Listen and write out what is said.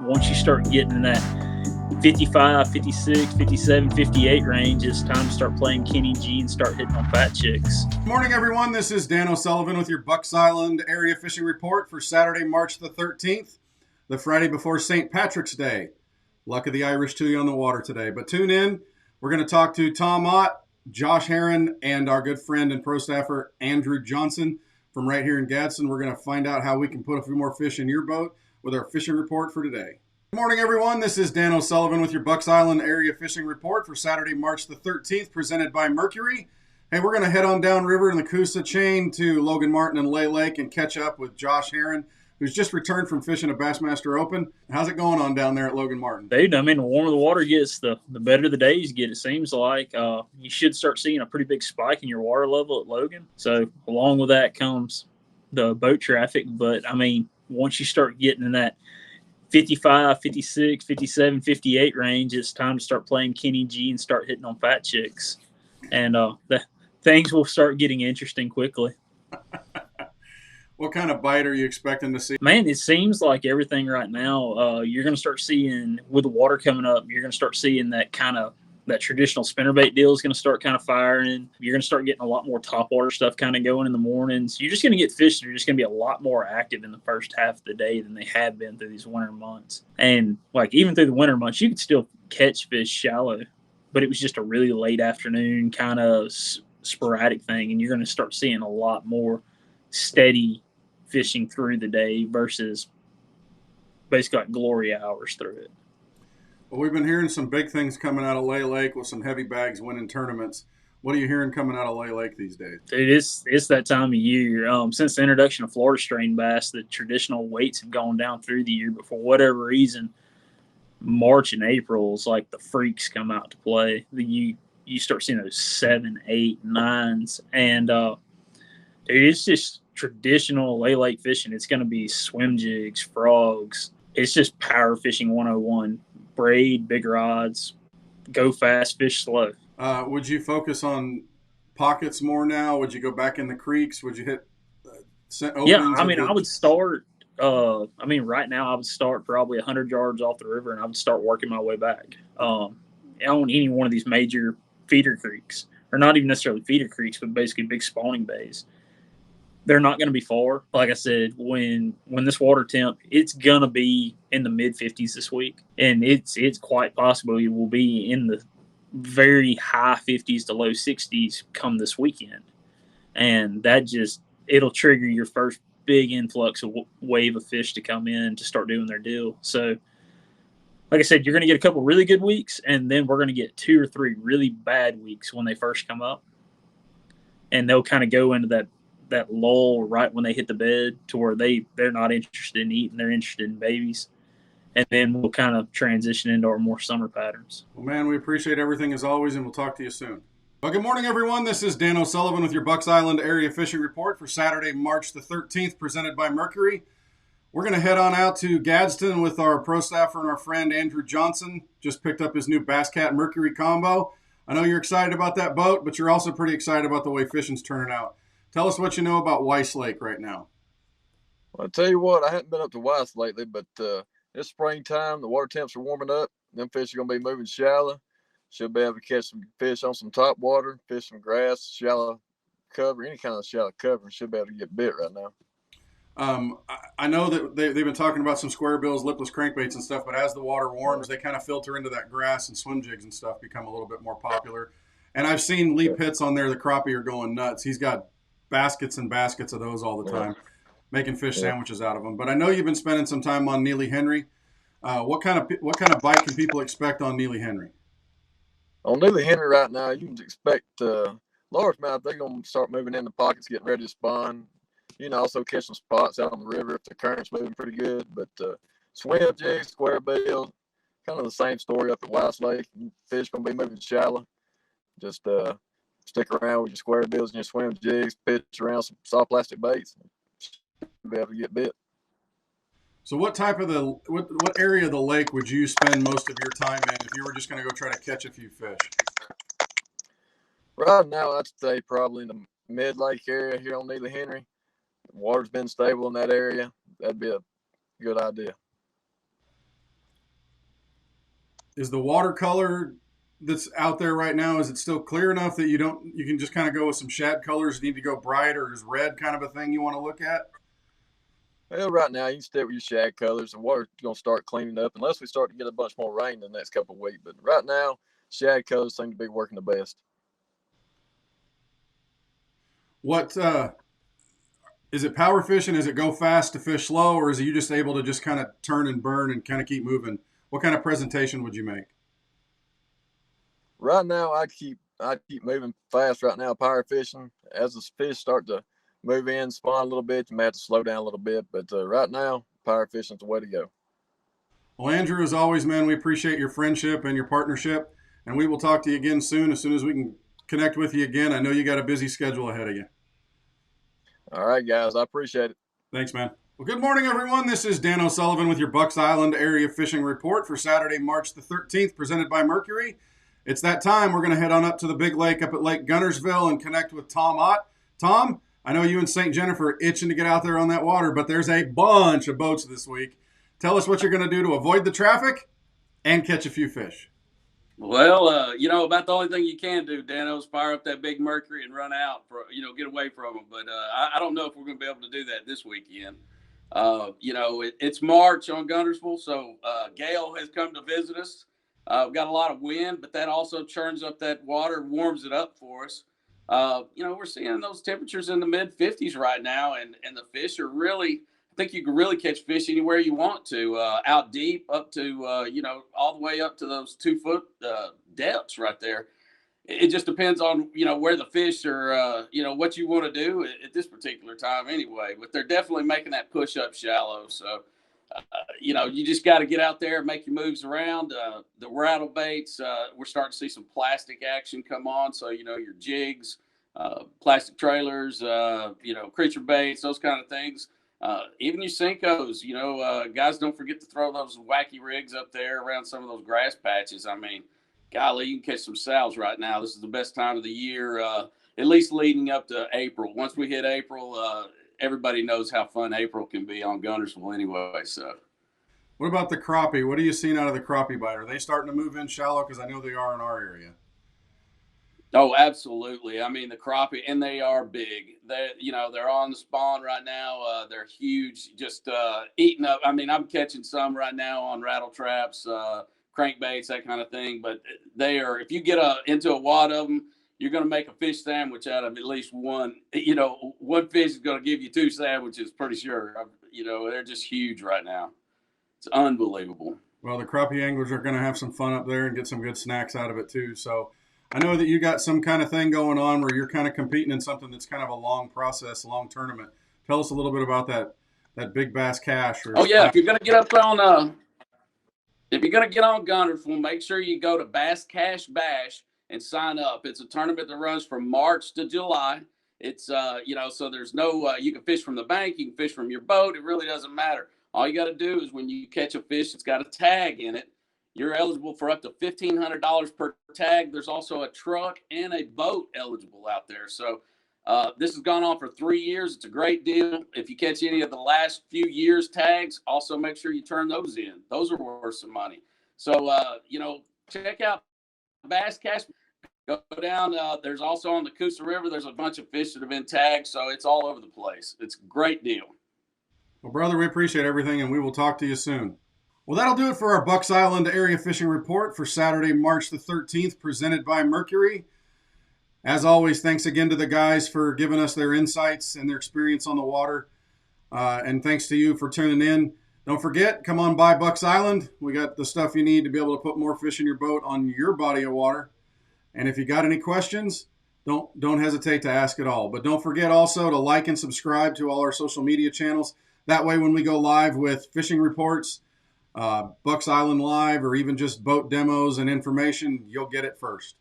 Once you start getting in that 55, 56, 57, 58 range, it's time to start playing Kenny G and start hitting on fat chicks. Good morning, everyone. This is Dan O'Sullivan with your Bucks Island area fishing report for Saturday, March the 13th, the Friday before St. Patrick's Day. Luck of the Irish to you on the water today. But tune in. We're going to talk to Tom Ott, Josh Herron, and our good friend and pro staffer Andrew Johnson from right here in Gadsden. We're going to find out how we can put a few more fish in your boat with our fishing report for today. Good morning, everyone. This is Dan O'Sullivan with your Bucks Island area fishing report for Saturday, March the 13th, presented by Mercury. Hey, we're going to head on downriver in the Coosa chain to Logan Martin and Weiss Lake and catch up with Josh Herron, who's just returned from fishing a Bassmaster Open. How's it going on down there at Logan Martin? Dude, I mean, the warmer the water gets, the better the days get, it seems like. You should start seeing a pretty big spike in your water level at Logan. So along with that comes the boat traffic. But, I mean, once you start getting in that 55, 56, 57, 58 range, it's time to start playing Kenny G and start hitting on fat chicks. And things will start getting interesting quickly. What kind of bite are you expecting to see? Man, it seems like everything right now, you're going to start seeing, with the water coming up, you're going to start seeing that traditional spinnerbait deal is going to start kind of firing. You're going to start getting a lot more topwater stuff kind of going in the mornings. You're just going to get fish that are just going to be a lot more active in the first half of the day than they have been through these winter months. And like even through the winter months, you could still catch fish shallow, but it was just a really late afternoon kind of sporadic thing. And you're going to start seeing a lot more steady fishing through the day versus basically like glory hours through it. Well, we've been hearing some big things coming out of Weiss Lake with some heavy bags winning tournaments. What are you hearing coming out of Weiss Lake these days? Dude, it's that time of year. Since the introduction of Florida strain bass, the traditional weights have gone down through the year, but for whatever reason, March and April is like the freaks come out to play. You start seeing those 7, 8, 9s, and dude, it's just traditional Weiss Lake fishing. It's going to be swim jigs, frogs. It's just power fishing 101. Braid, big rods, go fast, fish slow. Would you focus on pockets more now? Would you go back in the creeks? Would you hit openings? Yeah, I mean, I would start. Right now I would start probably 100 yards off the river, and I would start working my way back on any one of these major feeder creeks, or not even necessarily feeder creeks, but basically big spawning bays. They're not going to be far. Like I said, when this water temp, it's going to be in the mid 50s this week, and it's quite possible it will be in the very high 50s to low 60s come this weekend, and that just it'll trigger your first big influx of wave of fish to come in to start doing their deal. So, like I said, you're going to get a couple really good weeks, and then we're going to get 2 or 3 really bad weeks when they first come up, and they'll kind of go into that lull right when they hit the bed to where they're not interested in eating, they're interested in babies. And then we'll kind of transition into our more summer patterns. Well, man, we appreciate everything as always, and we'll talk to you soon. Well, good morning, everyone. This is Dan O'Sullivan with your Bucks Island area fishing report for Saturday, March the 13th, presented by Mercury. We're going to head on out to Gadsden with our pro staffer and our friend Andrew Johnson. Just picked up his new Bass Cat Mercury combo. I know you're excited about that boat, but you're also pretty excited about the way fishing's turning out. Tell us what you know about Weiss Lake right now. Well, I'll tell you what, I haven't been up to Weiss lately, but it's springtime. The water temps are warming up. Them fish are going to be moving shallow. Should be able to catch some fish on some top water, fish some grass, shallow cover, any kind of shallow cover. Should be able to get bit right now. I know that they've been talking about some square bills, lipless crankbaits and stuff, but as the water warms, they kind of filter into that grass, and swim jigs and stuff become a little bit more popular. And I've seen Lee Pitts on there. The crappie are going nuts. He's got baskets and baskets of those all the time, making fish sandwiches out of them. But I know you've been spending some time on Neely Henry. What kind of bite can people expect on Neely Henry? On Neely Henry right now, you can expect largemouth. They're going to start moving in the pockets, getting ready to spawn. You can also catch some spots out on the river if the current's moving pretty good. But swim jigs, square bill, kind of the same story up at Weiss Lake. Fish going to be moving shallow. Just stick around with your square bills and your swim jigs, pitch around some soft plastic baits, and be able to get bit. So what area of the lake would you spend most of your time in if you were just going to go try to catch a few fish? Right now, I'd say probably in the mid-lake area here on Neely Henry. The water's been stable in that area. That'd be a good idea. Is the watercolor that's out there right now, is it still clear enough that you can just kind of go with some shad colors? Need to go bright, or is red kind of a thing you want to look at? Well, right now you can stick with your shag colors. The water's gonna start cleaning up unless we start to get a bunch more rain in the next couple of weeks. But right now, shag colors seem to be working the best. What is it, power fishing? Is it go fast to fish slow, or is it you just able to just kind of turn and burn and kind of keep moving? What kind of presentation would you make? Right now, I keep moving fast. Right now, power fishing. As the fish start to move in, spawn a little bit, you may have to slow down a little bit. But right now, power fishing is the way to go. Well, Andrew, as always, man, we appreciate your friendship and your partnership, and we will talk to you again soon. As soon as we can connect with you again, I know you got a busy schedule ahead of you. All right, guys, I appreciate it. Thanks, man. Well, good morning, everyone. This is Dan O'Sullivan with your Bucks Island Area Fishing Report for Saturday, March the 13th, presented by Mercury. It's that time. We're going to head on up to the big lake up at Lake Guntersville and connect with Tom Ott. Tom, I know you and St. Jennifer are itching to get out there on that water, but there's a bunch of boats this week. Tell us what you're going to do to avoid the traffic and catch a few fish. Well, about the only thing you can do, Dano, is fire up that big Mercury and run out for, get away from them. But I don't know if we're going to be able to do that this weekend. It's March on Guntersville, so Gale has come to visit us. We've got a lot of wind, but that also churns up that water, warms it up for us. We're seeing those temperatures in the mid 50s right now, and the fish are really, I think you can really catch fish anywhere you want to, out deep up to, all the way up to those 2 foot depths right there. It just depends on, where the fish are, what you want to do at this particular time anyway. But they're definitely making that push up shallow. So, you just got to get out there and make your moves around. The rattle baits, we're starting to see some plastic action come on. So, your jigs, plastic trailers, creature baits, those kind of things. Even your Cincos, guys, don't forget to throw those wacky rigs up there around some of those grass patches. I mean, golly, you can catch some sows right now. This is the best time of the year, at least leading up to April. Once we hit April, everybody knows how fun April can be on Guntersville anyway. So, What about the crappie? What are you seeing out of the crappie bite? Are they starting to move in shallow? Because I know they are in our area. oh, absolutely. I mean, the crappie, and they are big. They're on the spawn right now. They're huge, just eating up. I mean, I'm catching some right now on rattle traps, crankbaits, that kind of thing. But they are, if you get into a wad of them, you're going to make a fish sandwich out of at least one. One fish is going to give you two sandwiches, pretty sure. They're just huge right now. It's unbelievable. Well, the crappie anglers are going to have some fun up there and get some good snacks out of it too. So I know that you got some kind of thing going on where you're kind of competing in something that's kind of a long process, long tournament. Tell us a little bit about that big bass cash. Oh yeah, if you're going to get up on if you're going to get on Guntersville, make sure you go to Bass Cash Bash and sign up. It's a tournament that runs from March to July. It's so there's no you can fish from the bank, you can fish from your boat. It really doesn't matter. All you got to do is when you catch a fish that's got a tag in it, you're eligible for up to $1,500 per tag. There's also a truck and a boat eligible out there. So this has gone on for 3 years. It's a great deal. If you catch any of the last few years' tags, also make sure you turn those in. Those are worth some money. So, check out Bass Cash. Go down. There's also on the Coosa River, there's a bunch of fish that have been tagged. So it's all over the place. It's a great deal. Well, brother, we appreciate everything, and we will talk to you soon. Well, that'll do it for our Bucks Island Area Fishing Report for Saturday, March the 13th, presented by Mercury. As always, thanks again to the guys for giving us their insights and their experience on the water. And thanks to you for tuning in. Don't forget, come on by Bucks Island. We got the stuff you need to be able to put more fish in your boat on your body of water. And if you got any questions, don't hesitate to ask it all. But don't forget also to like and subscribe to all our social media channels. That way, when we go live with fishing reports, Bucks Island Live, or even just boat demos and information, you'll get it first.